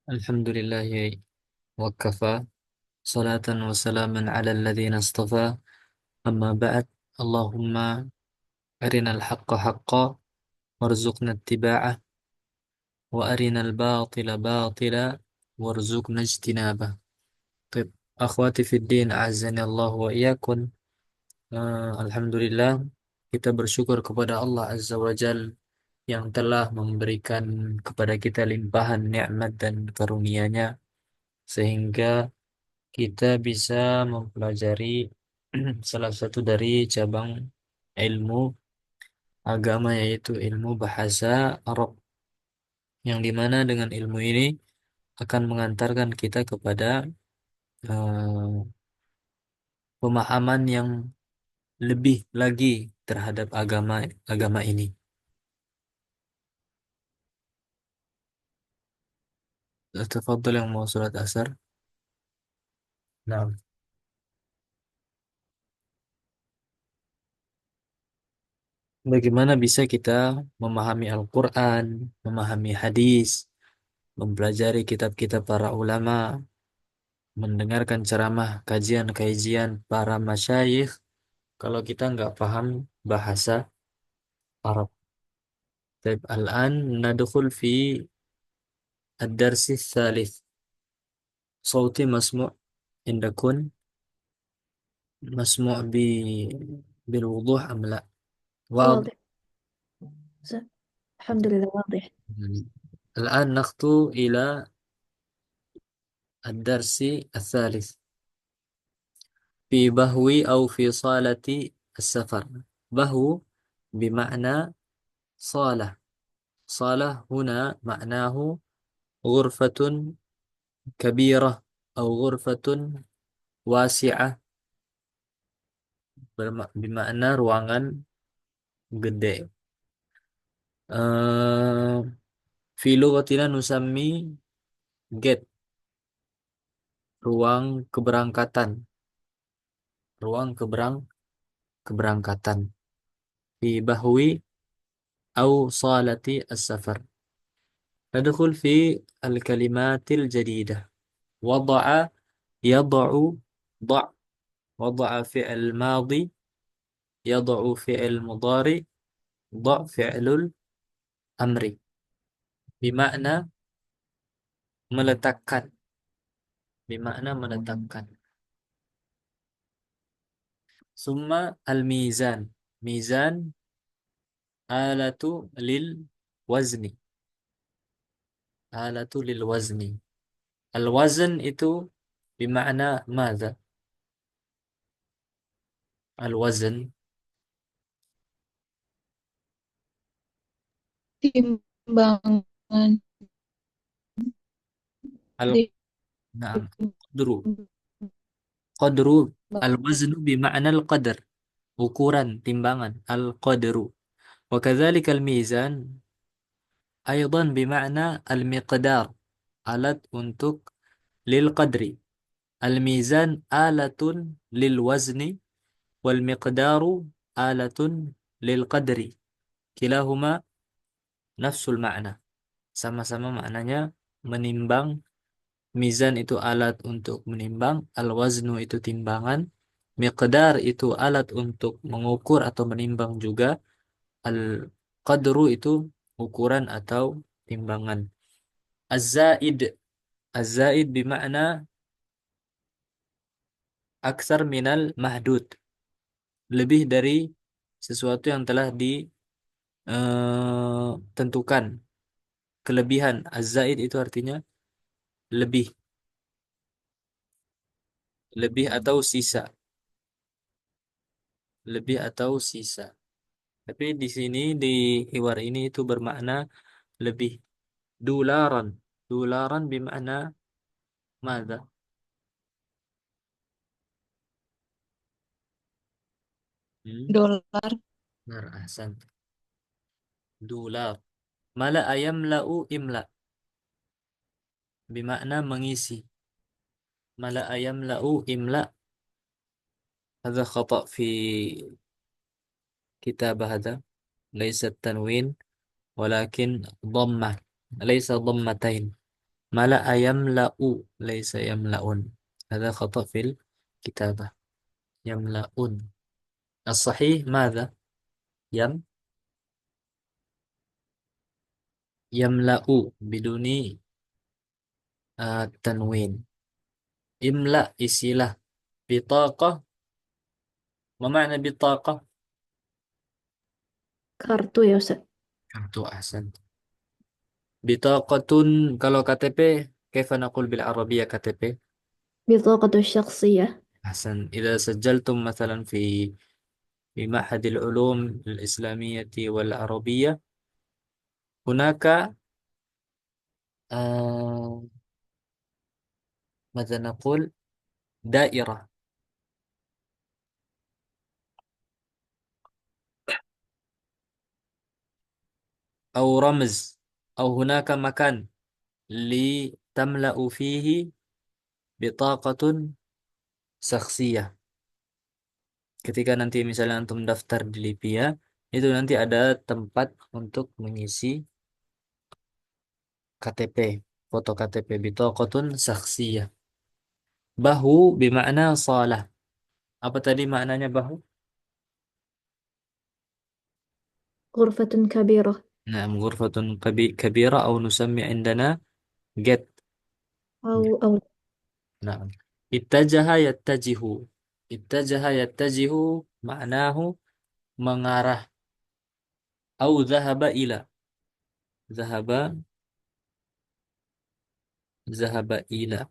Alhamdulillah wa kafa salatan wa salaman ala alladhina astafa amma ba'd Allahumma arinal haqqa haqqa warzuqna ittiba'ah wa arinal batila batila warzuqna ijtinabah. Baik, akhwati fid din a'azzani Allah wa iyyakum. Alhamdulillah kita bersyukur kepada Allah Azza wa Jal yang telah memberikan kepada kita limpahan nikmat dan karunia-Nya sehingga kita bisa mempelajari salah satu dari cabang ilmu agama yaitu ilmu bahasa Arab yang dimana dengan ilmu ini akan mengantarkan kita kepada pemahaman yang lebih lagi terhadap agama agama ini. Tafadhol yang mau surat asar. Nah, bagaimana bisa kita memahami Al-Quran, memahami hadis, mempelajari kitab-kitab para ulama, mendengarkan ceramah, kajian-kajian para masyayikh kalau kita nggak paham bahasa Arab. Baik, al-an nadkhul fi ad-darsi tsalits. Sauti masmu' indakun masmu' bil wuduh am la? Wadih. واضح. الحمد لله واضح. الآن نخطو إلى الدرس الثالث في بهو أو في صالة السفر. بهو بمعنى صالة. صالة هنا معناه غرفة كبيرة أو غرفة واسعة بمعنى ruangan gede. Fi lughatina nusammi gate, ruang keberangkatan, ruang keberangkatan. Fi bahwi au salati as-safar. Nadkhul fi al-kalimatil jadidah. Wada'a yada'u da' wada'a fi'il madhi yada'u fi'il mudhari da' fi'lul amri. Bimakna meletakkan, bimakna meletakkan. Summa al-mizan. Mizan alatu lil wazni. Alatu lil wazni. Al-wazn itu bimakna madza? Al-wazn. Timbangan. Al Timbangan. Naam. Qadru. Qadru. Al-waznu bimakna al-qadr. Ukuran, timbangan. Al-qadru. Wa kadzalika al-mizan aydan bimakna al-miqdar. Alat untuk lil qadri. Al-mizan alatun lil wazni wal miqdaru alatun lil qadri. Kilahuma nafsul makna. Sama-sama maknanya menimbang. Mizan itu alat untuk menimbang, al-waznu itu timbangan, miqdar itu alat untuk mengukur atau menimbang juga, al-qadru itu ukuran atau timbangan. Az-zaid, az-zaid bermakna aksar minal mahdud, lebih dari sesuatu yang telah ditentukan. Kelebihan, az-zaid itu artinya lebih, lebih atau sisa, lebih atau sisa. Tapi di sini di hiwar ini itu bermakna lebih. Dularan. Dularan bermakna mada? Hmm? Dolar. Benar, ahsan. Dular. Mala ayam lau imla. Bermakna mengisi. Mala ayam lau imla. Ada khata' fi kitabah hada. Laisa tanwin. Walakin dhammah. Laisa dhammatain. ملأ يملأ ليس يملأ. هذا خطأ في الكتابة. يملأون. الصحيح ماذا؟ يم يملأ بدون تنوين. املأ isilah. بطاقة. ما معنى بطاقة؟ Kartu ya Ustaz. kartu. أحسن. بطاقة. kalau KTP كيف نقول بالعربية KTP؟ بطاقة الشخصية. أحسن. إذا سجلتم مثلا في معهد العلوم الإسلامية والعربية، هناك آه ماذا نقول، دائرة أو رمز، أو هناك مكان لتملأ فيه بطاقة شخصية. Ketika nanti misalnya antum daftar di Libya, itu nanti ada tempat untuk mengisi KTP, foto KTP, bitaqatun syakhsiyah. Bahu bimakna salah. Apa tadi maknanya bahu? غرفة كبيرة. نعم، غرفة كبيرة، أو نسمي عندنا get. أو نعم. اتجه يتجه. اتجه يتجه معناه mengarah. أو ذهب إلى. ذهب. ذهب إلى.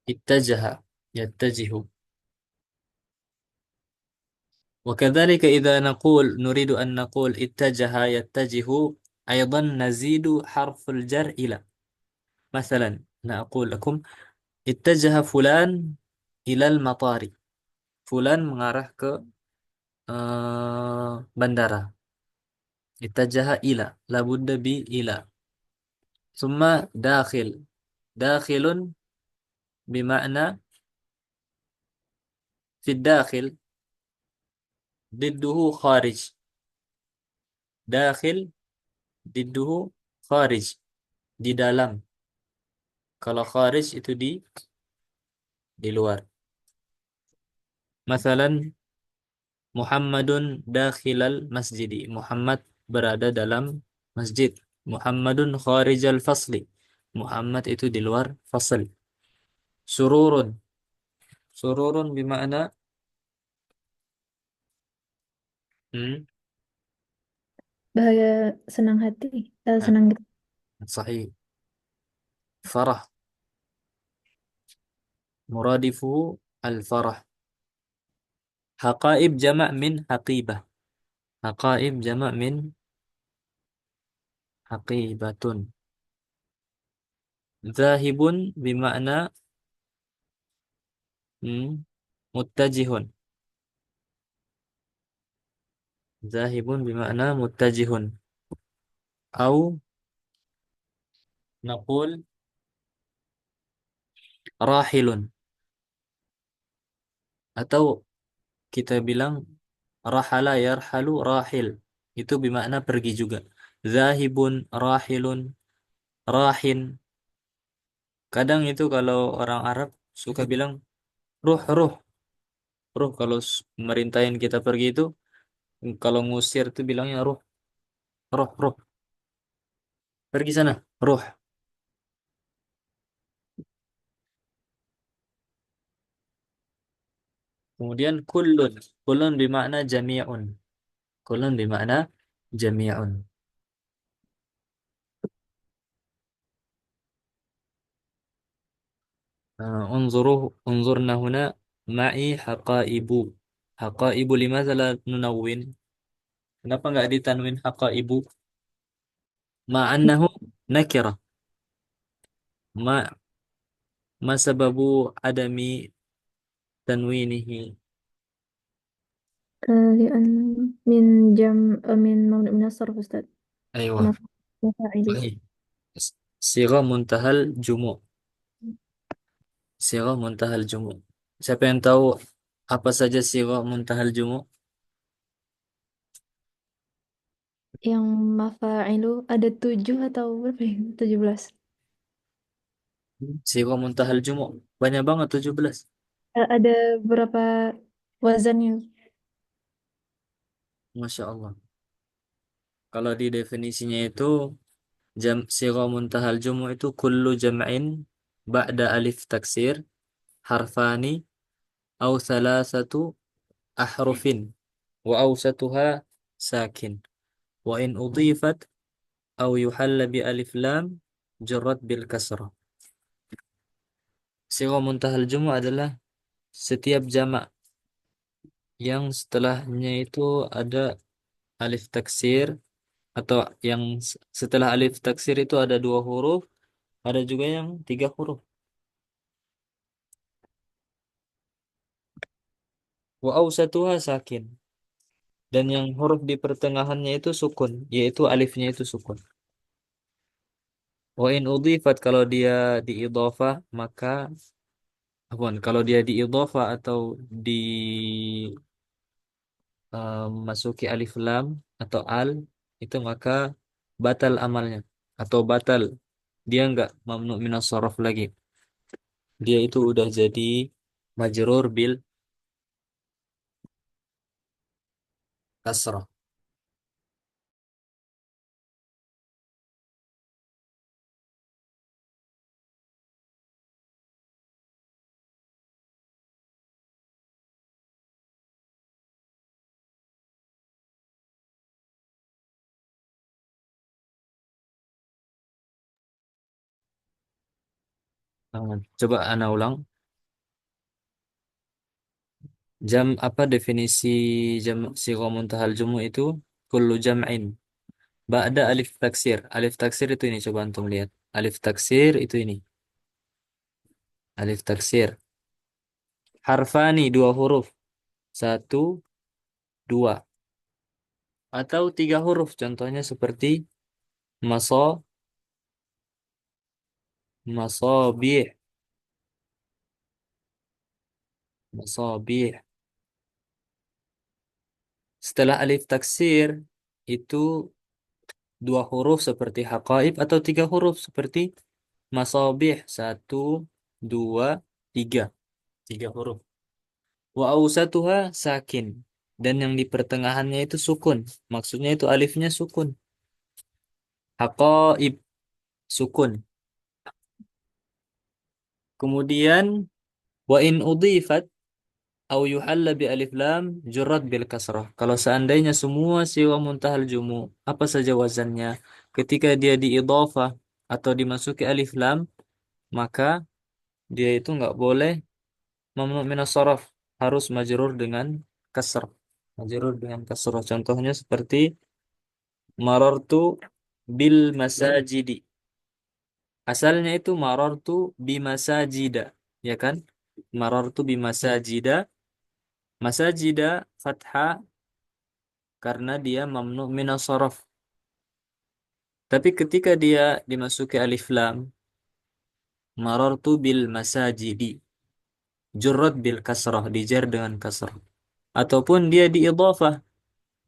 اتجه يتجه. وكذلك إذا نريد أن نقول اتجه يتجه، أيضا نزيد حرف الجر إلى. مثلا أنا أقول لكم اتجه فلان إلى المطار. فلان mengarah ke bandara. اتجه إلى لابد إلى. ثم داخل. داخل بمعنى في الداخل، ضده خارج. داخل ضده خارج، di dalam. Kalau kharij itu di luar. Masalan Muhammadun dakhilal masjidi. Muhammad berada dalam masjid. Muhammadun kharijal fasli. Muhammad itu di luar fasl. Sururun. Sururun bermakna hmm, bahagia, senang hati, nah, senang gitu. sahih. Farah. Muradifuhu al-farah. Haqaib jama' min haqibah. Haqaib jama' min haqibatun. Zahibun bermakna hmm, muttajihun. Zahibun bermakna muttajihun. Au naqul rahilun. Atau kita bilang rahala yarhalu rahil. Itu bermakna pergi juga. Zahibun, rahilun, rahin. Kadang itu kalau orang Arab suka bilang ruh, ruh, ruh. Kalau merintahin kita pergi itu, kalau ngusir itu bilangnya ruh, ruh, ruh. Pergi sana, ruh. Kemudian kullun. Kullun bermakna jami'un. Kullun bermakna jami'un. انظرنا هنا معي حقائب. حقائب لماذا لا ننون؟ Kenapa nggak ditanwin حقائب؟ مع أنه نكرة. ما ما سبب عدم تنوينه؟ لأن من من ممنوع من الصرف أستاذ. أيوة. مف- مفاعله. صحيح. صيغة منتهى الجموع. صيغة منتهى الجموع. Siapa yang tahu apa saja صيغة منتهى الجموع؟ Yang mafa'ilu ada 7 atau berapa ya? 17. Siwa muntahal jumu' banyak banget 17. Ada berapa wazannya? Masya Allah. Kalau di definisinya itu siwa muntahal jumu' itu kullu jam'in ba'da alif taksir harfani au salasatu ahrufin wa awsatuha sakin wa in udhifat au yuhalla bi alif lam jarrat bil kasrah. Siwa muntahal jumu' adalah setiap jamak yang setelahnya itu ada alif taksir atau yang setelah alif taksir itu ada dua huruf, ada juga yang tiga huruf. Wa awsatuha sakin. Dan yang huruf di pertengahannya itu sukun, yaitu alifnya itu sukun. Wa in udhifat kalau dia diidhafah maka kalau dia diidhafah atau di masuki alif lam atau al itu maka batal amalnya atau batal dia enggak mamnu minas sharaf lagi. Dia itu udah jadi majrur bil kasrah. Coba ana ulang. Jam apa definisi jam sigha muntahal jumu itu? Kullu jam'in ba'da alif taksir. Alif taksir itu ini coba antum lihat. Alif taksir itu ini. Alif taksir. Harfani dua huruf. Satu, dua. Atau tiga huruf. Contohnya seperti maso, masobih, masobih. Setelah alif taksir itu dua huruf seperti haqaib atau tiga huruf seperti masobih. Satu, dua, tiga. Tiga huruf. Wa awsatuha sakin. Dan yang di pertengahannya itu sukun. Maksudnya itu alifnya sukun. Haqaib sukun. Kemudian wa in udhifat au yuhalla bi alif lam jurrat bil kasrah. Kalau seandainya semua siwa muntahal jumu, apa saja wazannya, ketika dia diidhafah atau dimasuki alif lam, maka dia itu nggak boleh mamnu minas sharaf, harus majrur dengan kasr. Majrur dengan kasrah. Contohnya seperti marartu bil masajidi. Asalnya itu marartu bimasajida, ya kan? Marartu bimasajida, masajida fathah karena dia mamnu minas sharaf. Tapi ketika dia dimasuki alif lam, marartu bil masajidi, jurrat bil kasrah, dijar dengan kasrah. Ataupun dia diidhafah.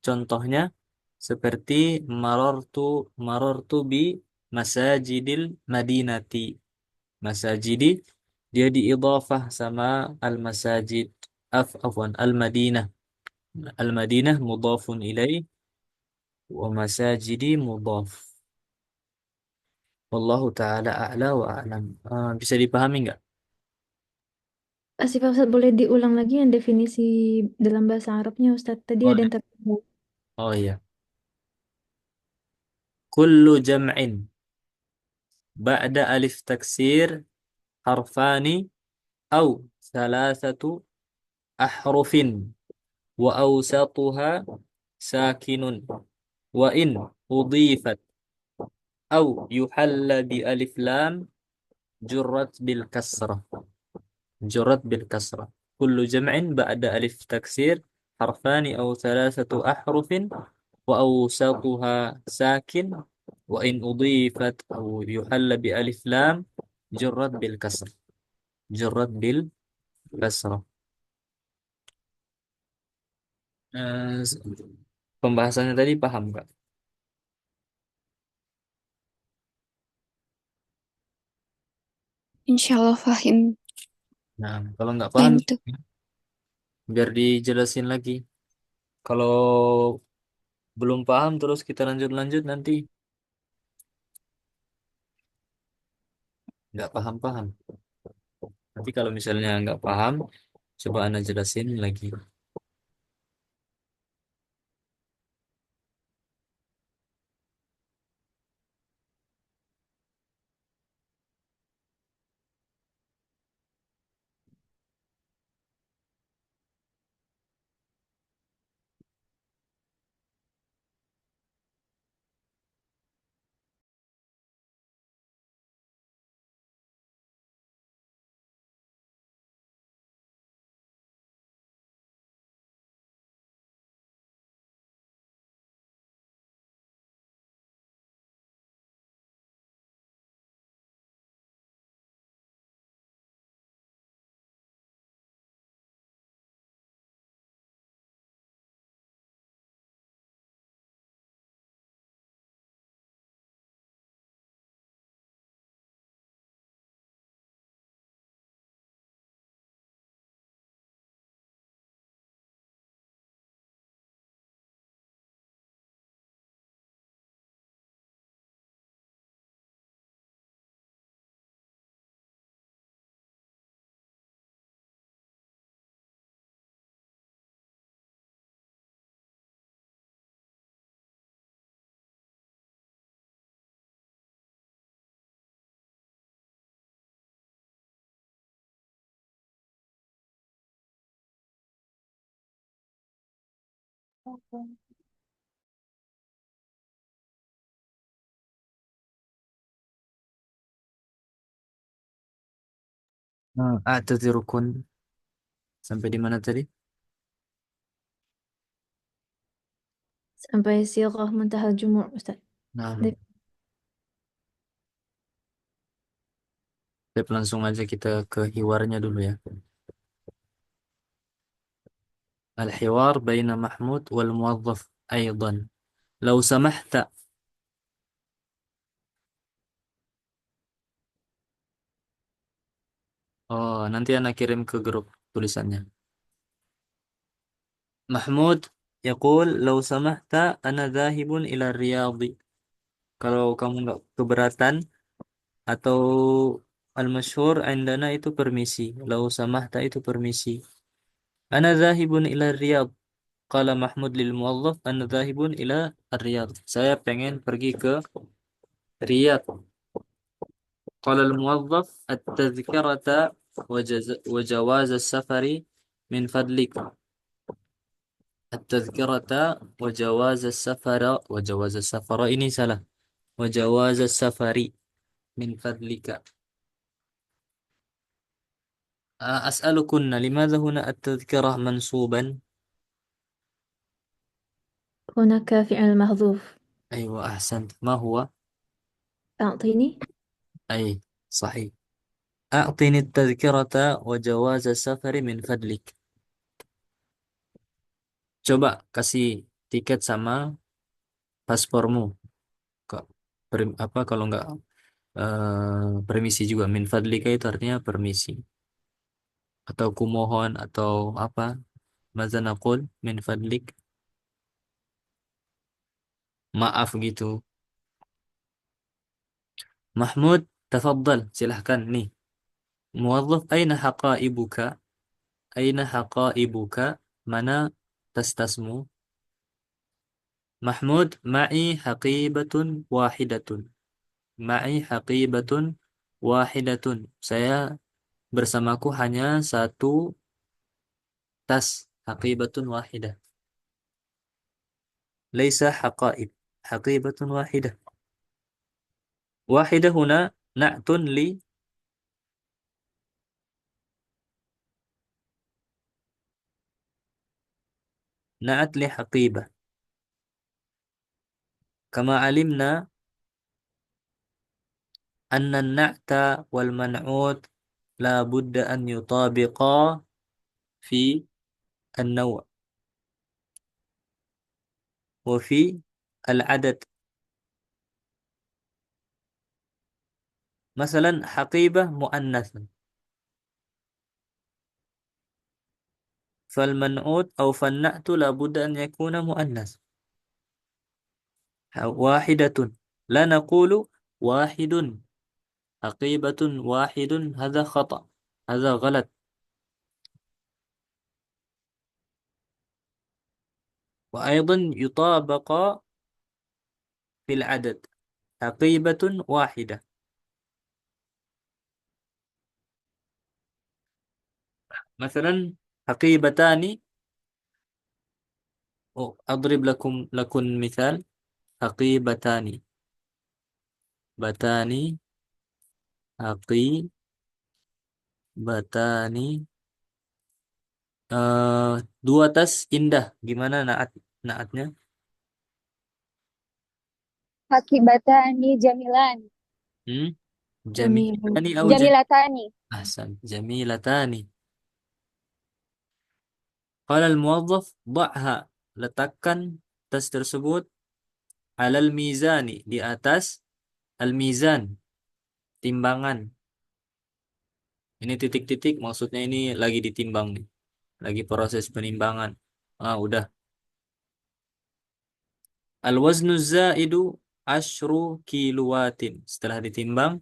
Contohnya seperti marartu bi masajidil madinati. Masajidi dia diidhafah sama al masajid, afwan al madinah. Al madinah mudhafun ilaih wa masajidi mudhaf. Wallahu taala a'la wa a'lam. Bisa dipahami nggak? Asif Ustaz boleh diulang lagi yang definisi dalam bahasa Arabnya Ustaz. Tadi Oh, ada yang terdengar. oh iya. Kullu jam'in ba'da alif taksir harfani au thalathatu ahrufin wa awsatuha sakinun wa in udhifat au yuhalla bi alif lam jurrat bil kasrah. جرت بالكسرة. كل جمع بعد ألف تكسير حرفان أو ثلاثة أحرف وأوسطها ساكن وإن أضيفت أو يحل بألف لام جرت بالكسر. جرت بالكسرة. Eh, Pembahasannya tadi paham nggak? Insya Allah fahim. Nah, kalau nggak paham, Fahim tuh. biar dijelasin lagi. Kalau belum paham, terus kita lanjut-lanjut nanti nggak paham-paham. Nanti kalau misalnya nggak paham, coba Anda jelasin lagi. A'tadzirukun sampai di mana tadi? Sampai sirah muntahal jumur, Ustaz. Nah, Dek- langsung aja kita ke hiwarnya dulu ya. Al-hiwar baina Mahmud wal muwazzaf aidan. Lau samahta. Oh, nanti anak kirim ke grup tulisannya. Mahmud yaqul lau samahta ana dhahibun ila riyadhi. Kalau kamu nggak keberatan atau al-masyhur indana itu permisi. Lau samahta itu permisi. Ana dhahibun ila riyadh. Qala Mahmud lil muwazzaf ana dhahibun ila riyadh. Saya pengen pergi ke Riyadh. Qala al muwazzaf at-tadhkirata wa jawaz as-safari min fadlik. At-tadhkirata wa jawaz as-safara ini salah. Wa jawaz as-safari min fadlika. أسألكن لماذا هنا التذكرة منصوبا؟ هناك فعل محذوف. أيوة أحسنت ما هو؟ أعطيني. أي صحيح أعطني التذكرة وجواز السفر من فضلك. Coba kasih tiket sama paspormu. Kok apa kalau nggak permisi juga min fadlika itu artinya permisi atau kumohon atau apa? Maza naqul min fadlik maaf gitu. Mahmud tafaddal silahkan nih. Muwazzaf aina haqaibuka? Aina haqaibuka? Mana tas-tasmu? Mahmud ma'i haqibatun wahidatun. Ma'i haqibatun wahidatun. Saya bersamaku hanya satu tas. Haqibatun wahidah. Laisa haqaib. Haqibatun wahidah. Wahidah huna na'tun li na'at li haqibah. Kama alimna anna an-na'ta wal man'ut la budda an yutabiqa fi an-naw' wa fi al-adad. مثلا حقيبة مؤنث، فالمنعوت أو فالنعت لابد أن يكون مؤنث. واحدة، لا نقول واحد. حقيبة واحد، هذا خطأ، هذا غلط. وأيضا يطابق في العدد، حقيبة واحدة. مثلا حقيبتان، أضرب لكم مثال. حقيبتان، بتان، حقيبتان. Dua tas indah. Gimana naatnya? Hakibatani jamilan. Hmm? Jamilun. Jamilatani au Jamilatani. Ahsan. Jamilatani. Qala al-muwazzaf, dha'ha. Letakkan tas tersebut alal mizani, di atas al-mizan, timbangan. Ini titik-titik maksudnya ini lagi ditimbang nih. Lagi proses penimbangan. Udah. Al-waznu zaidu asyru kilowatin. Setelah ditimbang,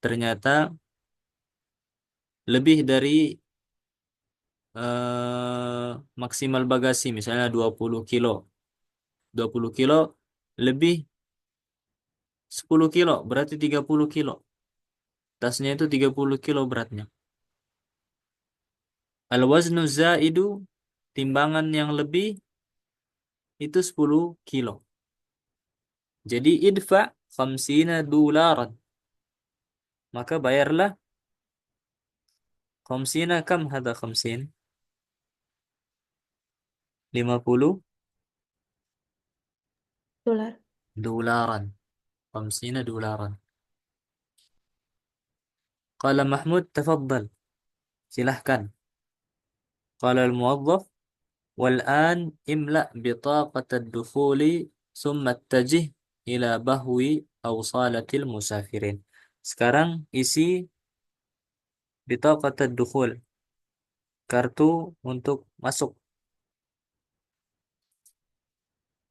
ternyata lebih dari maksimal bagasi, misalnya 20 kilo. 20 kilo lebih 10 kilo, berarti 30 kilo. Tasnya itu 30 kilo beratnya. Al-waznu zaidu, timbangan yang lebih, itu 10 kilo. Jadi idfa khamsina dolaran. Maka bayarlah khamsina, kam hada khamsin? 50 Dolar. dolaran. Khamsina dolaran. Qala Mahmud, tafaddal. Silahkan. Qala al-muwazzaf, والآن املأ بطاقة الدخول ثم اتجه إلى بهو أو صالة المسافرين. Sekarang isi بطاقة الدخول, kartu untuk masuk.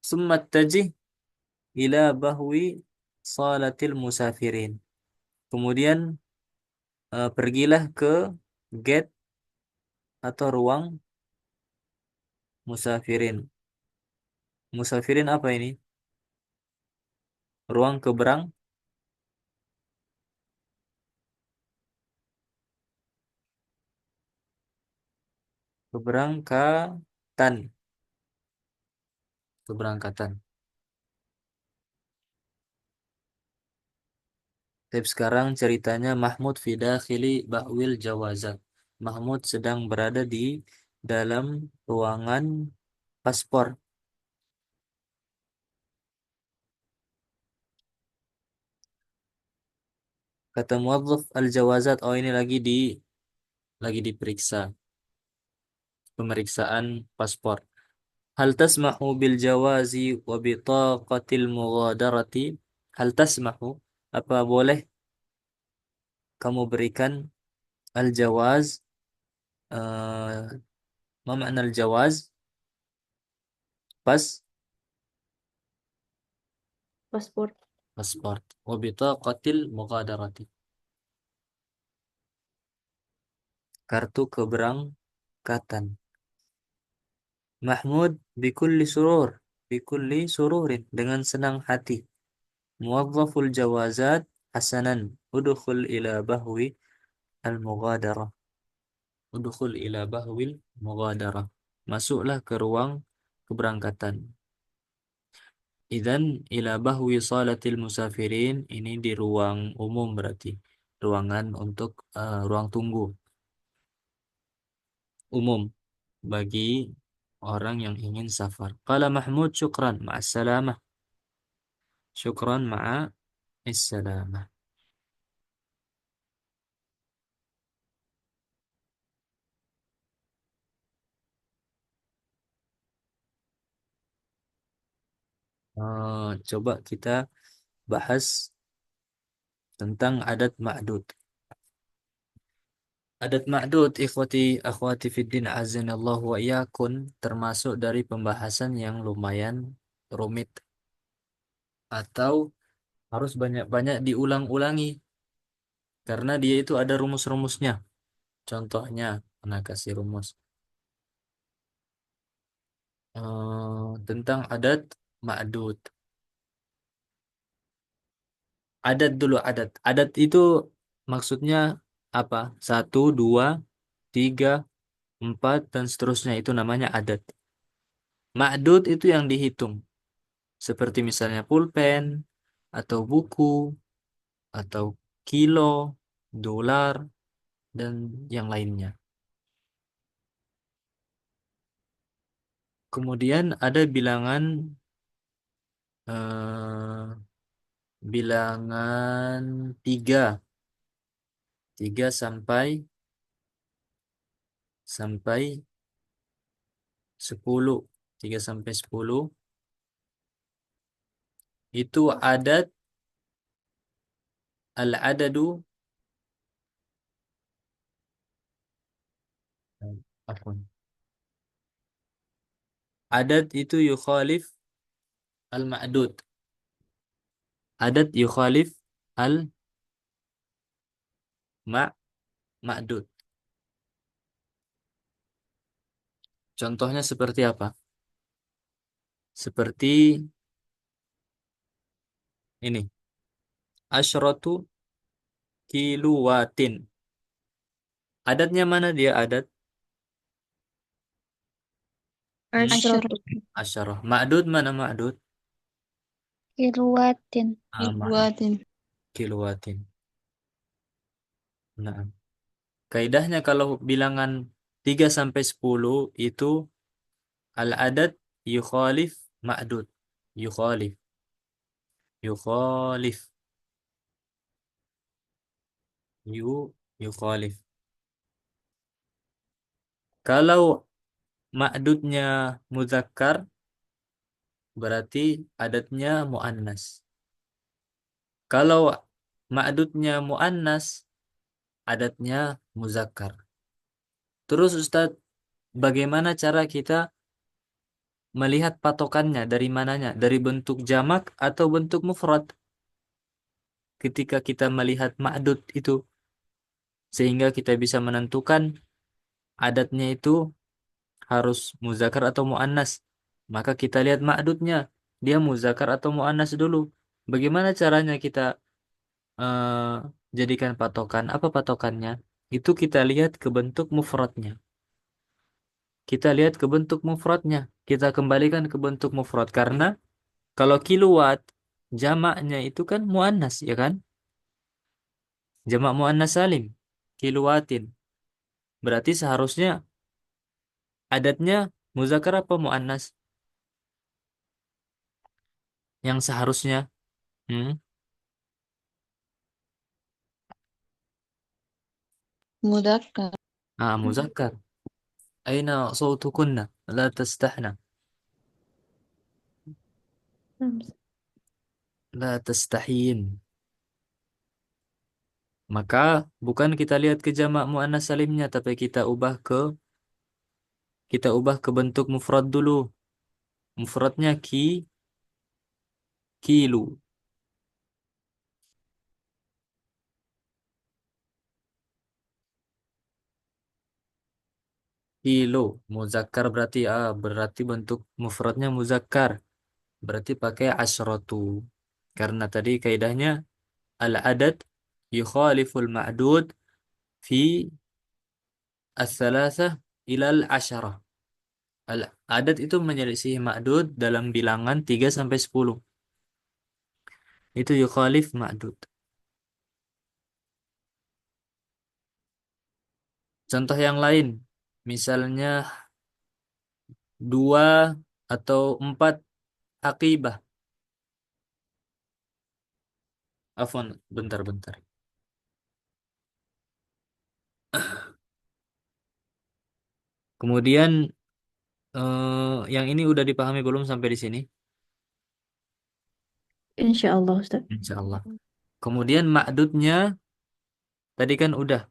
ثم اتجه إلى بهو صالة المسافرين. Kemudian pergilah ke gate atau ruang musafirin. Musafirin apa ini? Ruang keberangkatan. Keberangkatan. Tapi sekarang ceritanya Mahmud fi dakhili ba'wil jawazat. Mahmud sedang berada di dalam ruangan paspor. Kata muadzaf al-jawazat, oh ini lagi diperiksa, pemeriksaan paspor. Hal tasmahu bil jawazi wa bitaqatil mughadarati? Hal tasmahu, apa boleh kamu berikan al-jawaz? Ma makna al-jawaz? Pas Paspor. paspor. Wa bitaqatil mughadarati, kartu keberangkatan. Mahmud bikulli sururin, dengan senang hati. Muwazzaful jawazat, hasanan, udkhul ila bahwi al-mughadarah. Udkhul ila bahwil mughadarah. Masuklah ke ruang keberangkatan. Idzan ila bahwi salatil musafirin, ini di ruang umum berarti. Ruangan untuk ruang tunggu umum bagi orang yang ingin safar. Qala Mahmud, syukran, ma'assalamah. Syukran ma'assalamah. Coba kita bahas tentang adat ma'dud. Adat ma'dud, ikhwati akhwati fiddin azanallahu wa iyakun, termasuk dari pembahasan yang lumayan rumit atau harus banyak-banyak diulang-ulangi karena dia itu ada rumus-rumusnya. Contohnya, pernah kasih rumus tentang adat ma'dud. Adat dulu, adat. Adat itu maksudnya apa? Satu, dua, tiga, empat, dan seterusnya. Itu namanya adat. Ma'dud itu yang dihitung. Seperti misalnya pulpen, atau buku, atau kilo, dolar, dan yang lainnya. Kemudian ada eh, bilangan tiga, tiga sampai 10, 3 sampai 10 itu adat al-adadu, afwan. Adat itu yukhalif al-ma'dud. Adat yukhalif al-ma'dud. Contohnya seperti apa? Seperti ini. Asyratu kiluwatin. Adatnya mana dia adat? Hmm? Asyratu. Asyarah. Ma'dud mana ma'dud? Kiluwatin. Ma'dud. Dibuatin. Kiluwatin. Nah, kaidahnya kalau bilangan 3 sampai 10 itu al-adad yukhalif ma'dud. Yukhalif. Yukhalif. Yukhalif. Kalau ma'dudnya muzakkar berarti adatnya muannas. Kalau ma'dudnya muannas adatnya muzakkar. Terus Ustadz, bagaimana cara kita melihat patokannya dari mananya? Dari bentuk jamak atau bentuk mufrad? Ketika kita melihat ma'dud itu sehingga kita bisa menentukan adatnya itu harus muzakkar atau muannas. Maka kita lihat ma'dudnya, dia muzakkar atau muannas dulu. Bagaimana caranya kita jadikan patokan? Apa patokannya? Itu kita lihat ke bentuk mufradnya. Kita lihat ke bentuk mufradnya. Kita kembalikan ke bentuk mufrad karena kalau kilowatt jamaknya itu kan muannas ya kan? Jamak muannas salim. Kilowatin. Berarti seharusnya adatnya muzakkar apa muannas? Yang seharusnya hmm? Mudakkar. Muzakkar. Aina sautukunna la tastahna la tastahin. Maka bukan kita lihat ke jamak muannas salimnya tapi kita ubah ke bentuk mufrad dulu. Mufradnya kilu. Kilo muzakkar berarti bentuk mufradnya muzakkar. Berarti pakai asyratu. Karena tadi kaidahnya al-adad yukhaliful ma'dud fi as-salasah ilal asyarah. Al-adad itu menyelisih ma'dud dalam bilangan 3 sampai 10. Itu yukhalif ma'dud. Contoh yang lain, misalnya 2 atau 4 akibah. Afwan, bentar-bentar. Kemudian yang ini udah dipahami belum sampai di sini? Insya Allah, Ustaz. Insya Allah. Kemudian ma'dudnya tadi kan udah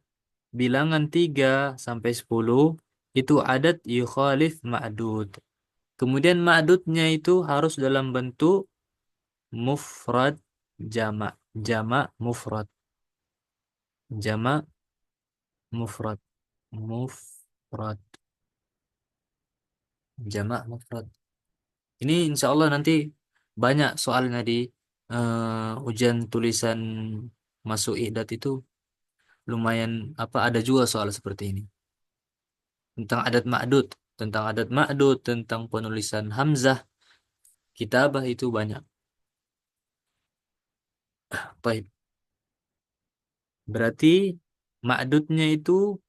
bilangan 3 sampai 10 itu adat yukhalif ma'dud. Kemudian ma'dudnya itu harus dalam bentuk mufrad jamak. Jamak mufrad. Jamak mufrad. Mufrad. Jamak mufrad. Ini insya Allah nanti banyak soalnya di ujian tulisan masuk idat itu lumayan apa ada juga soal seperti ini. Tentang adat ma'dud, tentang penulisan hamzah, kitabah itu banyak. Baik. Berarti ma'dudnya itu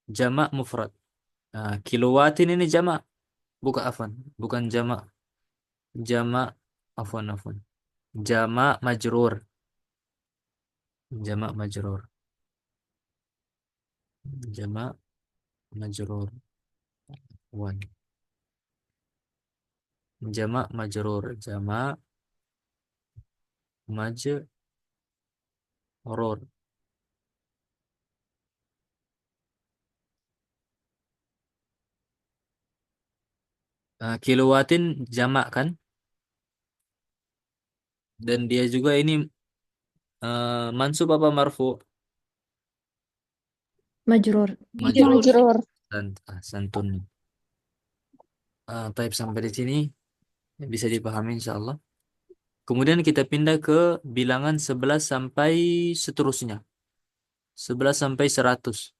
jamak mufrad. Nah, kilowatin ini jamak, bukan afan, bukan jamak, jamak afan. Jamak majrur, jamak majrur, jamak majrur. Wan. Jamak majrur, jamak majrur. Kilowatin jamak kan? Dan dia juga ini mansub apa marfu? Majrur. Majrur. Majrur. Santun. Taib sampai di sini bisa dipahami insyaallah. Kemudian kita pindah ke bilangan 11 sampai seterusnya. 11 sampai 100.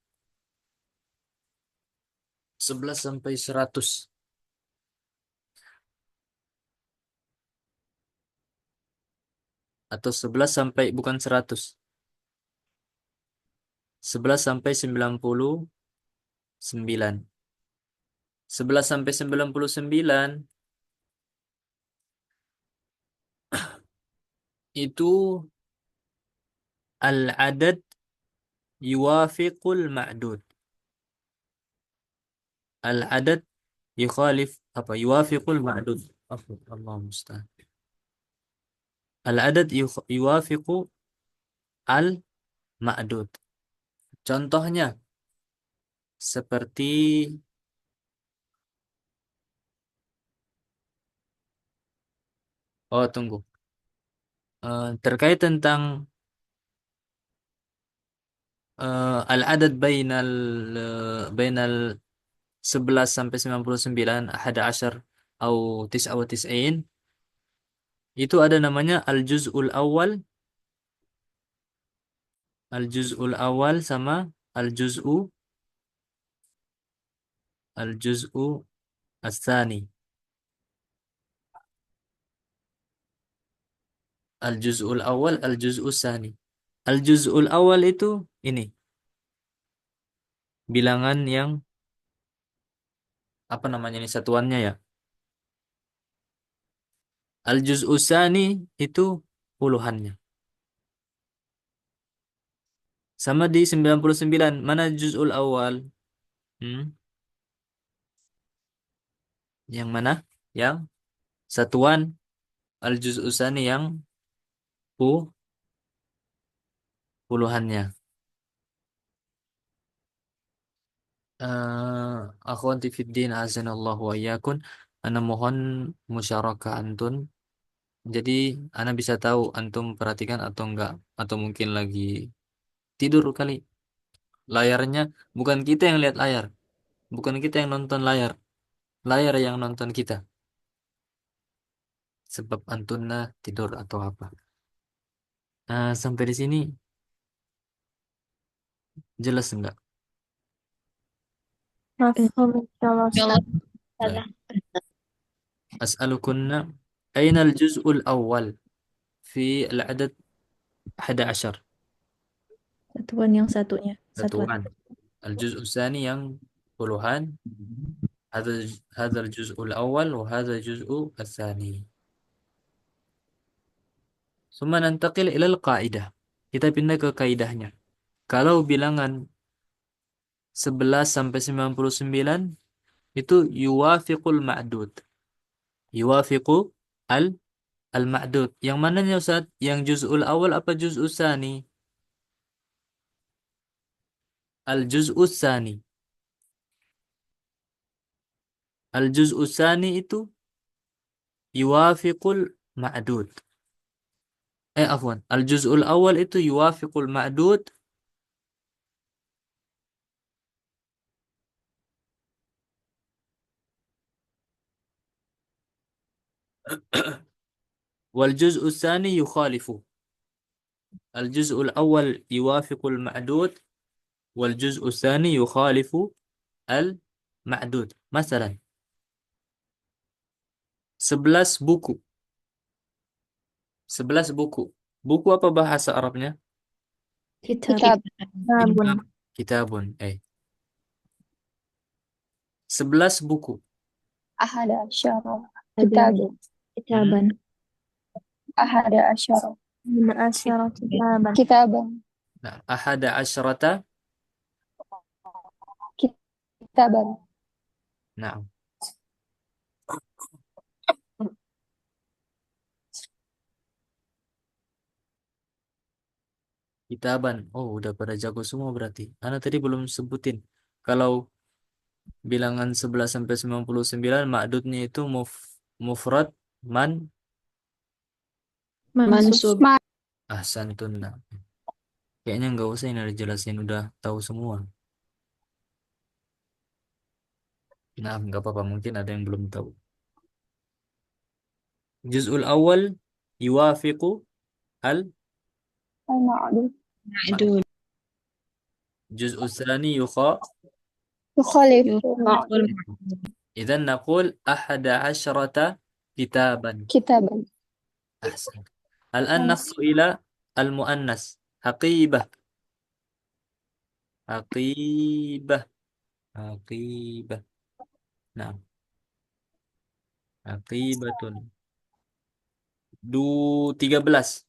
11 sampai 100. Atau 11 sampai bukan 100. 11 sampai 99. 11 sampai 99 itu al-adad yuwafiqul ma'dud. Al-adad yukhalif apa? Yuwafiqul ma'dud. Allah musta'an. Al-adad yuwafiqu al-ma'dud. Contohnya seperti tunggu. Terkait tentang al-adad bainal 11 sampai 99 ahada asyar atau tis'a wa tis'in itu ada namanya al-juz'ul awal sama al-juz'u al-juz'u as-tsani. Al-juz'ul awal, al-juz'u tsani. Al-juz'ul awal itu ini bilangan yang apa namanya ini satuannya ya. Al-juz'u tsani itu puluhannya. Sama di 99. Mana juz'ul awal? Hmm? Yang mana? Yang satuan al-juz'u tsani yang puluhannya. Akhwati fiddin azanallahu wa iyyakum. Ana mohon musyarakah antun. Jadi ana bisa tahu antum perhatikan atau enggak atau mungkin lagi tidur kali. Layarnya bukan kita yang lihat layar, bukan kita yang nonton layar. Layar yang nonton kita. Sebab antunna tidur atau apa. Sampai di sini jelas enggak? Mafhum insyaallah Insyaallah. Ustaz. Baik. As'alukunna aina al-juz'ul awwal fi al-adad 11. Satuan yang satunya. Satuan. Satuan. Al-juz'u tsani yang puluhan. هذا الجزء الأول وهذا الجزء الثاني. ثم ننتقل إلى القاعدة. Kita pindah ke kaidahnya. Kalau bilangan 11 sampai 99 itu yuwafiqul ma'dud. Yuwafiqu al Al-ma'dud. Yang mananya Ustaz? Yang juz'ul awal apa juz'ul tsani? Al-juz'ul tsani. Al-juz'ul tsani itu yuwafiqul ma'dud. Afwan. Al-juz'ul awal itu yuwafiqul ma'dud. Wal juz'ul tsani yukhalifu. Al-juz'ul awal yuwafiqul ma'dud. Wal juz'ul tsani yukhalifu al-ma'dud. Masalan, 11 buku. 11 buku. Buku apa bahasa Arabnya? Kitab. kitab. Kitabun. Kitabun. 11 buku. Ahada asyara Ada kitabun. kitaban. Ahada asyara Asyara kitaban. kitaban. Nah, ahada asyrata. Kitaban. Nah, kitaban. Oh, udah pada jago semua berarti. Anak tadi belum sebutin. Kalau bilangan 11 sampai 99 ma'dudnya itu mufrad man Mansub. Mansub. ahsantun. Nah, kayaknya nggak usah ini dijelasin, udah tahu semua. Nah, nggak apa-apa, mungkin ada yang belum tahu. Juz'ul awal yuwafiqu al Al-ma'ruf. Ma'dud. juz'ul tsani Yukhalifu Yukhaliqul ma'ruf. ma'dud. idzan naqul ahada asyrata kitaban. Kitaban. Ahsan. Al-an nafsu ila al-muannas. Haqibah. Haqibah. Haqibah. Nah, haqibatun. 13.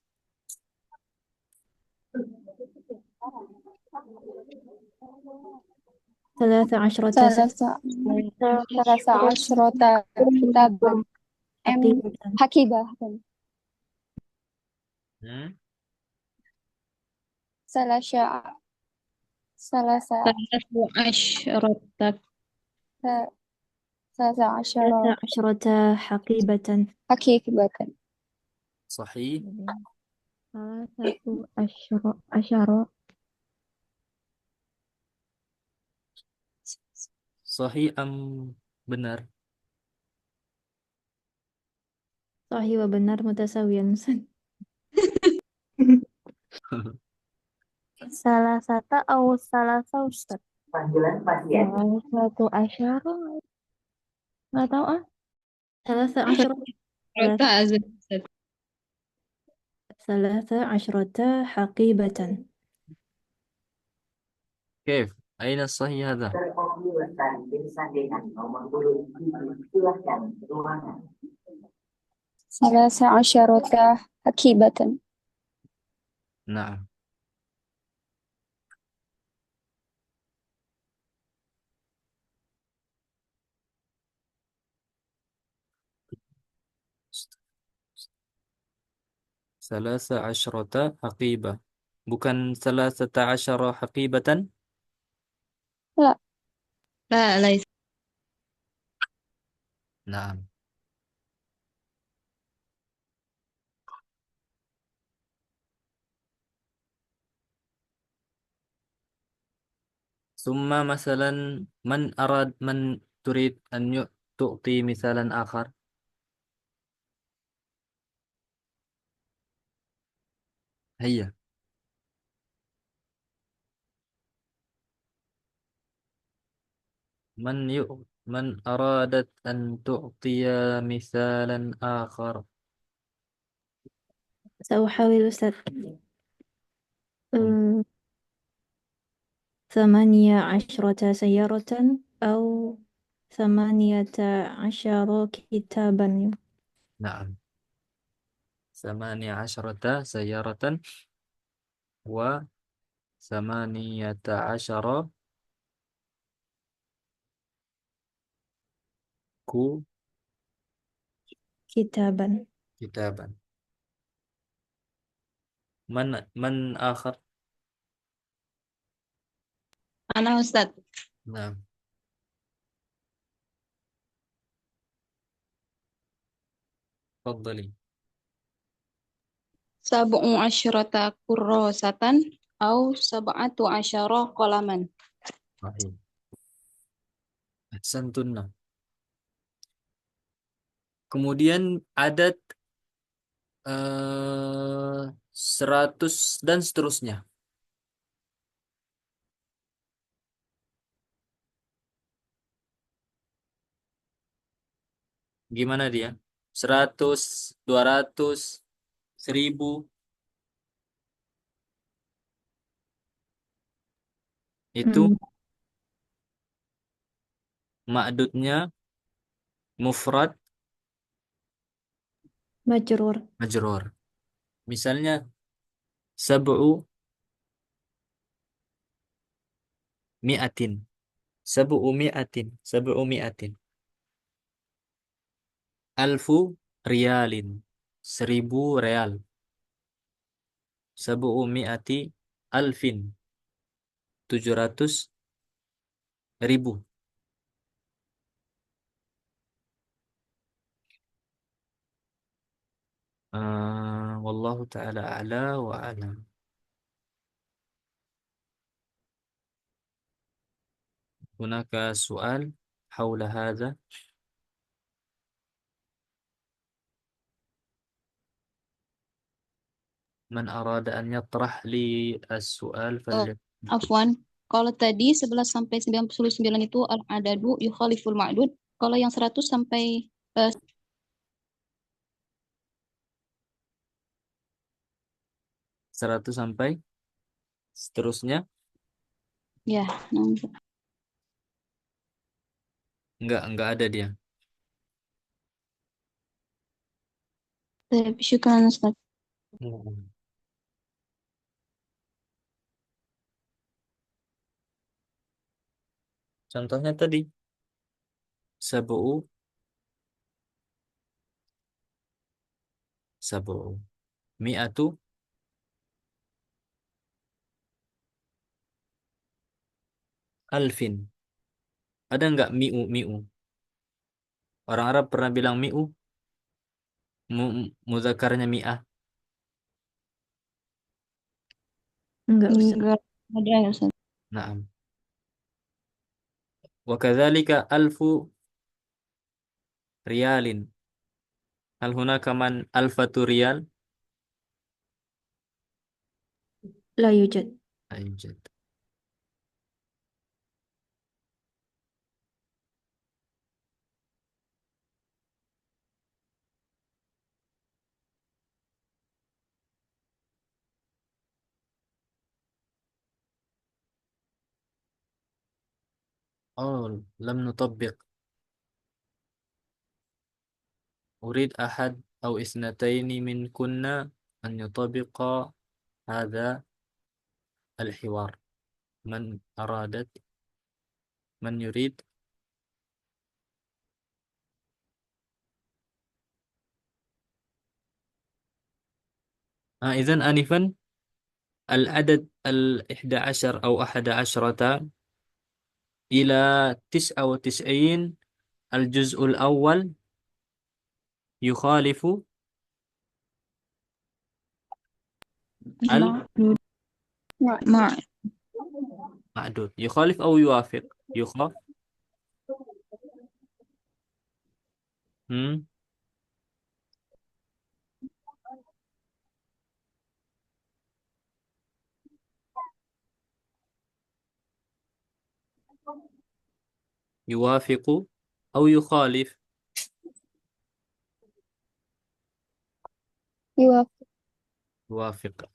ثلاث عشرة Salasa asyrata kitaban. حقيبة. Hakibah. Hmm? Salasa salasa Salatu asyrata salasa asyara ثلاث عشرة حقيبة. hakibatan. Sahih. ثلاثة عشر Sahih am benar. صحيح وبنار متساويا. Salah satu atau salah Ustaz. Salah satu asyara. Nggak tahu ah. Salah asyara. Rota azab. ثلاث عشرة حقيبة. Kif? Aina sahih hadha? Salasa asyarata hakibatan. Nah. Salasa asyrata haqibah. Bukan salasata asyara haqibatan. La. La, laisa. Nah. Summa masalan man turid an tu'ti misalan akhar. Hayya. Man aradat an tu'tiya misalan akhar. سأحاول أستاذ. 18 سيارة أو 18 كتابا. Nah. 18 sayaratan wa 18 ku كتابا. kitaban. Man akhar? Ana Ustaz. Nah, tafadhali. Sab'u asyrata kurrasatan au sab'atu asyara qalaman. Sahih. Ahsantunna. Kemudian adat 100 dan seterusnya. Gimana dia? 100, 200, 1000 itu Hmm, ma'dudnya mufrad majrur. majrur. Misalnya sab'u mi'atin, sab'u mi'atin, sab'u mi'atin, alfu riyalin, 1000 real, sab'u mi'ati alfin, 700 ribu. Wallahu ta'ala a'la wa a'lam. هناك سؤال حول هذا. من أراد أن يطرح لي السؤال Oh, فليطرح. afwan. Kalau tadi 11 sampai 99 itu al-adadu yukhaliful ma'dud. Kalau yang 100 sampai 100 sampai seterusnya ya, enggak ada dia. syukran Ustaz. Hmm. Contohnya tadi sabu sabu mi'atu alfin. Ada enggak mi'u? Orang Arab pernah bilang mi'u, mudzakarnya mi'ah. Enggak, Ustaz. Enggak ada ya Ustaz. Naam. Wa kadzalika alfu riyalin. Hal hunaka man alfatu riyal? La yujad. La yujad. Oh, lam nutabbiq. أريد أحد أو اثنتين منكن أن يطبق هذا الحوار. من يريد؟ إذن آنفا العدد 11 أو 11 إلى 99 الجزء الأول يخالف Ma'dud. Ma المعدود. يخالف أو يوافق؟ يخالف. هم؟ يوافق أو يخالف؟ Yuwaf. يوافق.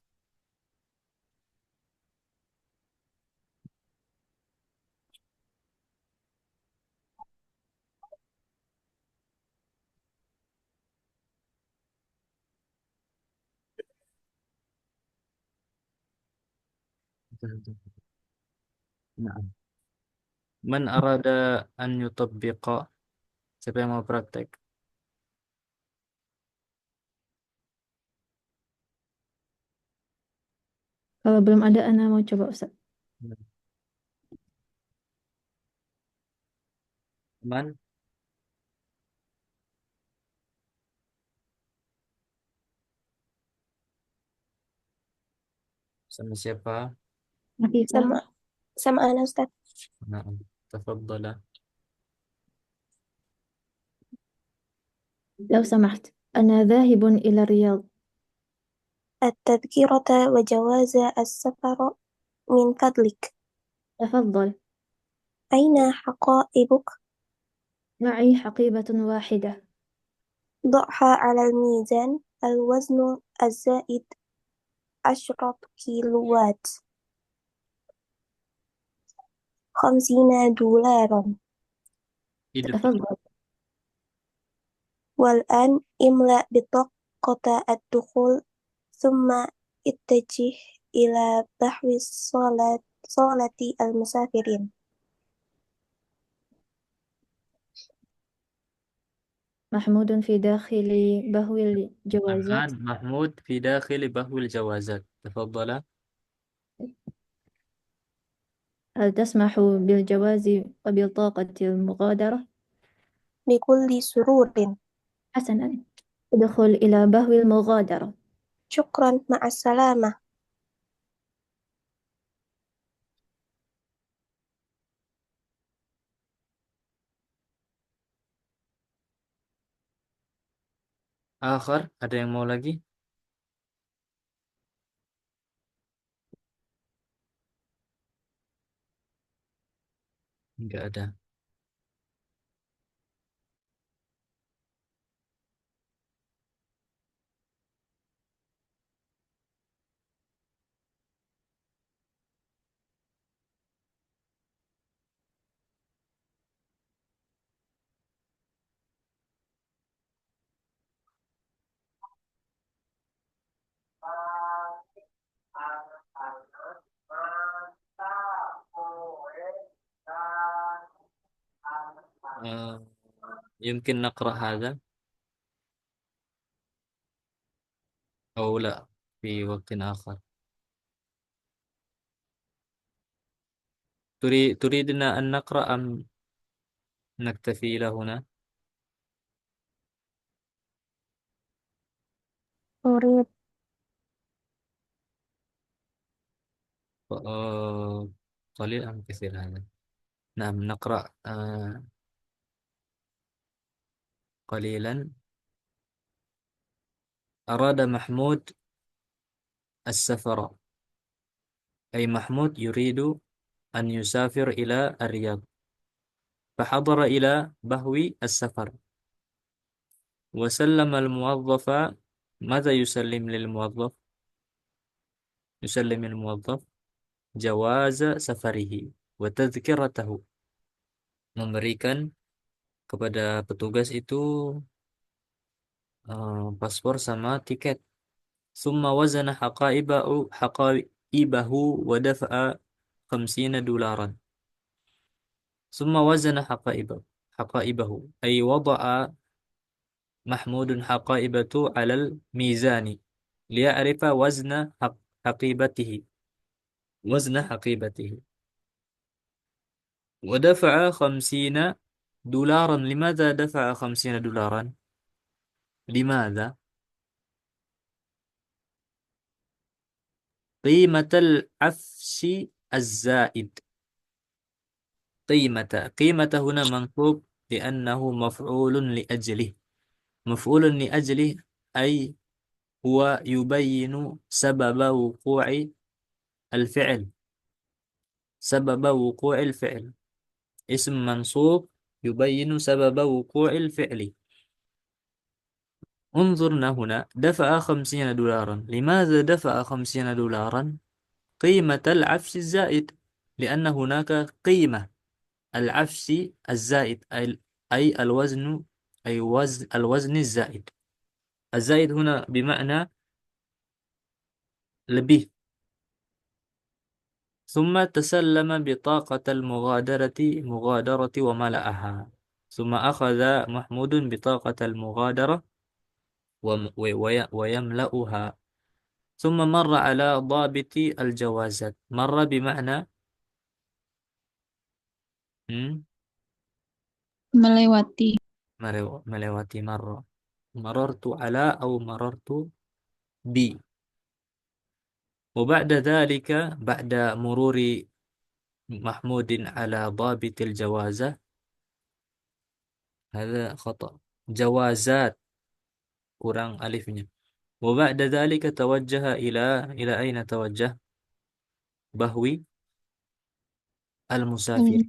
نعم. من أراد أن يطبق؟ Siapa yang mau praktek? Kalau belum ada, Ana mau coba Ustaz. Man, sama siapa? Afifah. sama Ana Ustaz. Nah, tafadhala. لو سمحت، أنا ذاهب إلى الرياض. التذكرة وجواز السفر من فضلك. تفضل. أين حقائبك؟ معي حقيبة واحدة. ضعها على الميزان. الوزن الزائد 10 كيلوات، 50 دولارا. Hidup. تفضل. والآن املأ بطاقة الدخول، ثم اتجه إلى بحر صالة المسافرين. محمود في داخل بهو الجوازات. الآن محمود في داخل بهو الجوازات. تفضل. هل تسمح بالجواز وبطاقة المغادرة؟ بكل سرور. حسنا، ادخل إلى بهو المغادرة. شكرا، مع السلامة. Akhir, ada yang mau lagi? Enggak ada. آه، يمكن نقرأ هذا أو لا في وقت آخر. تريدنا أن نقرأ أم نكتفي إلى هنا؟ أريد. آه، قليل أم كثير هذا؟ نعم، نقرأ قليلا. أراد محمود السفر، أي محمود يريد أن يسافر إلى الرياض، فحضر إلى بهو السفر وسلم الموظف. ماذا يسلم للموظف؟ يسلم الموظف جواز سفره وتذكرته، memberikan kepada petugas itu paspor sama tiket. Summa wazana haqaibahu wa dafa'a 50 dolaran. Summa wazana haqaibahu ay wada'a Mahmudun haqaibatu 'alal mizani liya'rifa haqibatihi wazna haqibatihi wa dafa'a 50 dolaran. Limadha dafa'a 50 dolaran? Limadha? قيمة العفش الزائد. قيمة هنا منصوب لأنه مفعول لأجله. مفعول لأجله أي هو يبين سبب وقوع الفعل. سبب وقوع الفعل اسم منصوب يبين سبب وقوع الفعل. انظرنا هنا، دفع 50 دولارا. لماذا دفع 50 دولارا؟ قيمة العفش الزائد، لأن هناك قيمة العفش الزائد أي الوزن، أي الوزن الزائد. الزائد هنا بمعنى lebih. ثم تسلم بطاقة المغادرة وملأها. ثم أخذ محمود بطاقة المغادرة ويملأها. ثم مر على ضابط الجوازات. مر بمعنى hmm, Melewati. melewati. مررت على أو مررت بي. وبعد ذلك بعد مرور محمود على ضابط الجوازة، هذا خطأ، جوازات kurang alifnya. وبعد ذلك توجه إلى أين توجه؟ بهوي المسافر.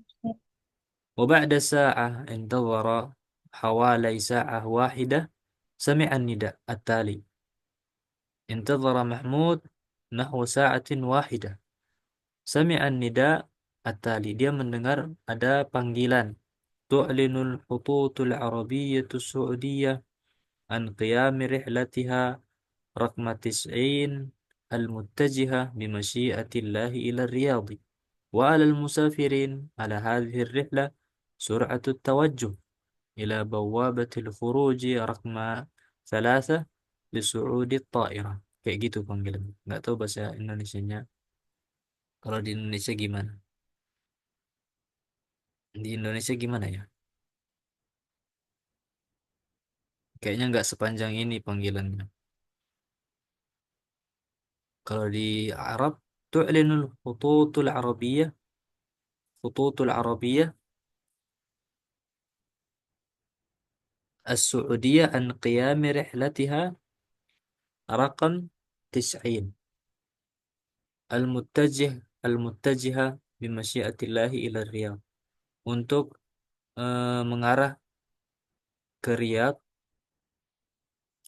وبعد ساعة انتظر حوالي ساعة واحدة، سمع النداء التالي. انتظر محمود نحو ساعة واحدة، سمع النداء التالي. Dia mendengar ada panggilan. Tu'linul khututul arabiyyatu su'udiyah an qiyami rihlatiha raqma tis'in al-muttajiha bimasyiatillahi ila riyadhi. Wa alal musafirin ala hadhihi الرحلة سرعة التوجه إلى بوابة الخروج رقم 3 لصعود الطائرة. Kayak gitu panggilan. Nggak tahu bahasa Indonesianya. Kalau di Indonesia gimana? Di Indonesia gimana ya? Kayaknya nggak sepanjang ini panggilannya. Kalau di Arab, tu'linul khututul arabiyyah, khututul arabiyyah as-Su'udiyah an qiyami rihlatiha raqam 90 al-muttajih al-muttajiha bimasyiatillahi ila Riyadh. Untuk mengarah ke Riyadh.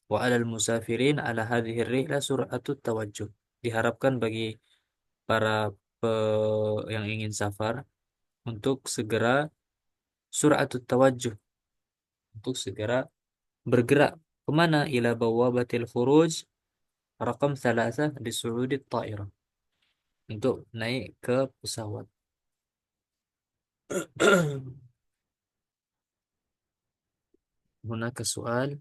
Wa alal musafirin ala hadhihi rihla sur'atut tawajjuh. Diharapkan bagi para yang ingin safar untuk segera sur'atut tawajjuh, untuk segera bergerak kemana? Ila bawabatil khuruj raqam 3 di su'udit ta'irah, untuk naik ke pesawat. Hunaka soal.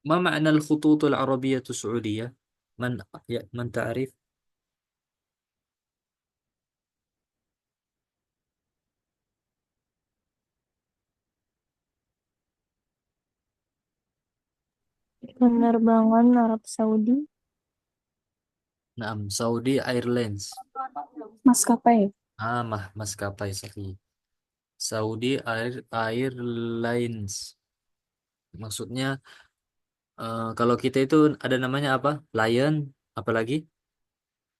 Ma ma'na al-khututul arabiyyatu su'udiyah? Man man ta'rif? Penerbangan Arab Saudi. Naam, Saudi Airlines. Maskapai. Maskapai sahih. Saudi Airlines. Maksudnya kalau kita itu ada namanya apa? Lion, apalagi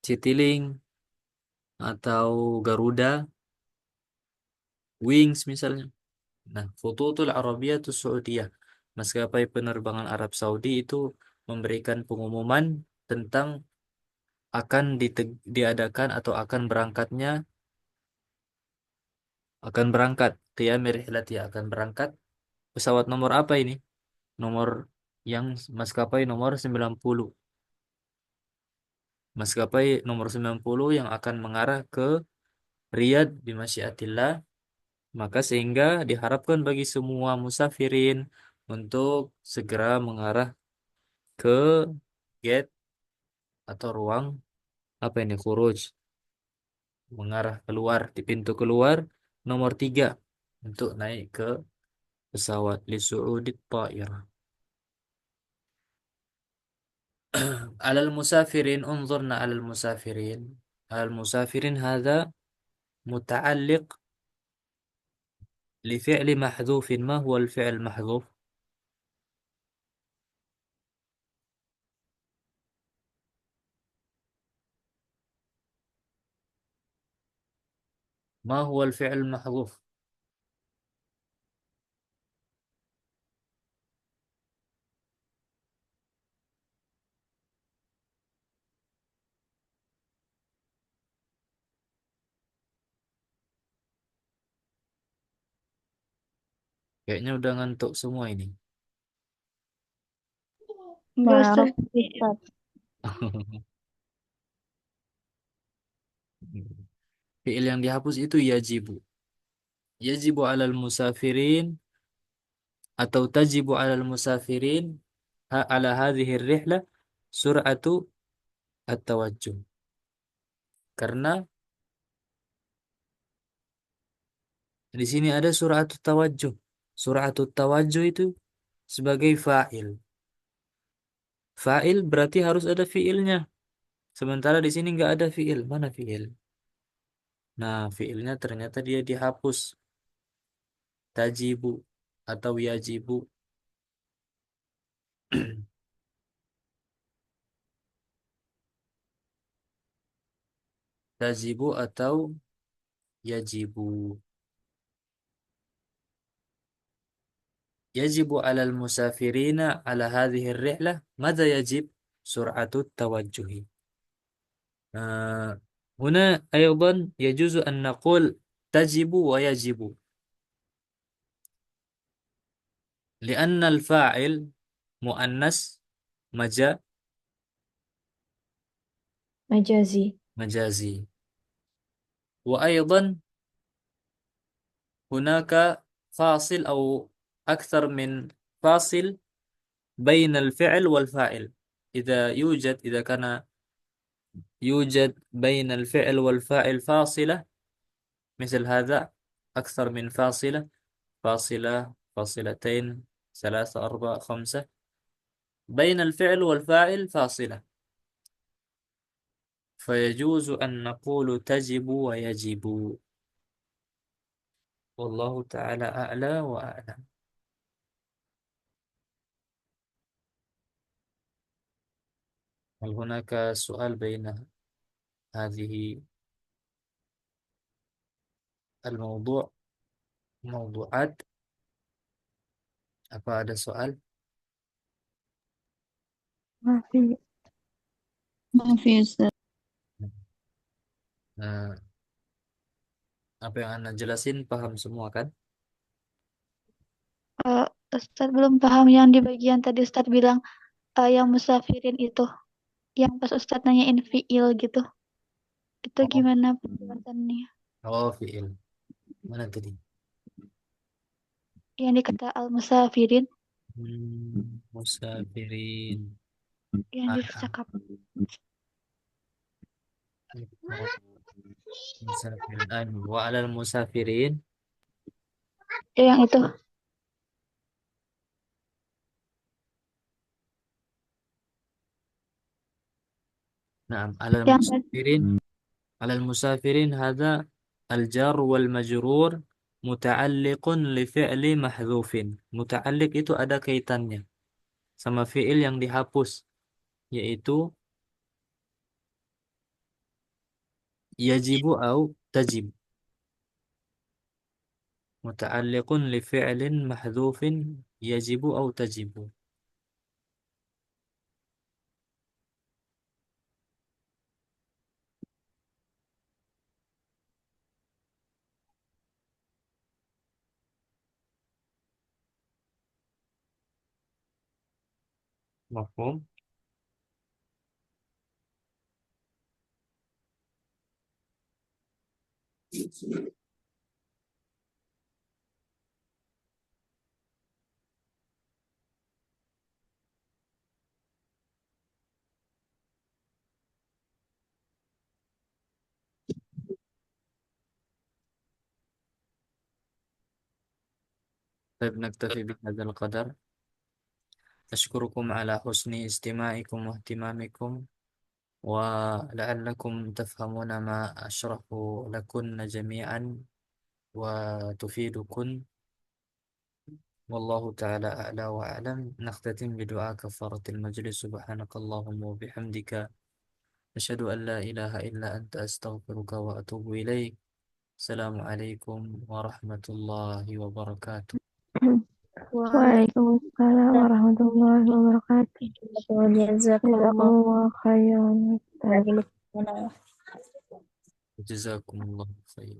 Citylink atau Garuda, Wings misalnya. Nah, Khututul Arabiyatus Saudiyah, maskapai penerbangan Arab Saudi itu memberikan pengumuman tentang akan diadakan atau akan berangkat qiyamir rihlati, akan berangkat pesawat nomor apa ini? Nomor yang maskapai nomor 90. Maskapai nomor 90 yang akan mengarah ke Riyadh bimasyiatillah. Maka sehingga diharapkan bagi semua musafirin untuk segera mengarah ke gate atau ruang apa ini, khuruj, mengarah keluar di pintu keluar nomor 3 untuk naik ke pesawat li su'udit ta'irah. Alal musafirin, unzurna alal musafirin. Alal musafirin hadha muta'alliq لفعل محذوف. ما هو الفعل المحذوف؟ ما هو الفعل المحذوف؟ Kayaknya udah ngantuk semua ini. Enggak, Ustaz. Marah, Ustaz. Fi'il yang dihapus itu yajibu. Yajibu alal musafirin atau tajibu alal musafirin ala hadhihi rihlah sur'atu at-tawajjuh. Karena di sini ada sur'atu tawajjuh. Sur'atu tawajjuh itu sebagai fa'il. Fa'il berarti harus ada fi'ilnya. Sementara di sini nggak ada fi'il. Mana fi'il? Nah, fi'ilnya ternyata dia dihapus. Tajibu atau yajibu. Tajibu atau yajibu. Yajibu alal musafirina ala hadhihi rihlah. Mada yajib? Sur'atu tawajjuhi. هنا أيضا يجوز أن نقول تجب ويجب لأن الفاعل مؤنث Majazi. مجازي. وأيضا هناك فاصل أو أكثر من فاصل بين الفعل والفاعل. إذا كان يوجد بين الفعل والفاعل فاصلة مثل هذا، أكثر من فاصلة، فاصلة، فاصلتين، ثلاثة، أربعة، خمسة، بين الفعل والفاعل فاصلة، فيجوز أن نقول تجب ويجب. والله تعالى أعلى وأعلم. هل هناك سؤال بين هذه موضوعات؟ Apa ada soal? Mafi. Maaf ya, Ustaz. Nah, apa yang Anda jelasin paham semua kan? Ustaz belum paham yang di bagian tadi Ustaz bilang yang musafirin itu. Yang pas Ustaz nanyain fiil gitu. Itu Oh, gimana penjelasannya? oh fiil. Mana tadi? Yang dikata al-musafirin, Musafirin. yang Ah, ah. dicakap. Oh, musafirin. Wa alal musafirin. Ya, yang itu. Naam, alal Yang musafirin. Alal musafirin hada al-jar wal majrur muta'alliqun li fi'li mahdhufin. Muta'alliq itu ada kaitannya sama fi'il yang dihapus, yaitu yajibu au tajib. Muta'alliqun li fi'lin mahdhufin yajibu au tajibu. Mafhum? طيب نكتفي بهذا القدر. أشكركم على حسن استماعكم واهتمامكم، ولعلكم تفهمون ما أشرح لكن جميعا وتفيدكن. والله تعالى أعلى وأعلم. نختتم بدعاء كفارة المجلس. سبحانك اللهم وبحمدك أشهد أن لا إله إلا أنت أستغفرك وأتوب إليك. السلام عليكم ورحمة الله وبركاته. Waalaikumsalam warahmatullahi wabarakatuh. Jazakallah. Jazakallah khairan. Lagi nih. جزاكم الله خير.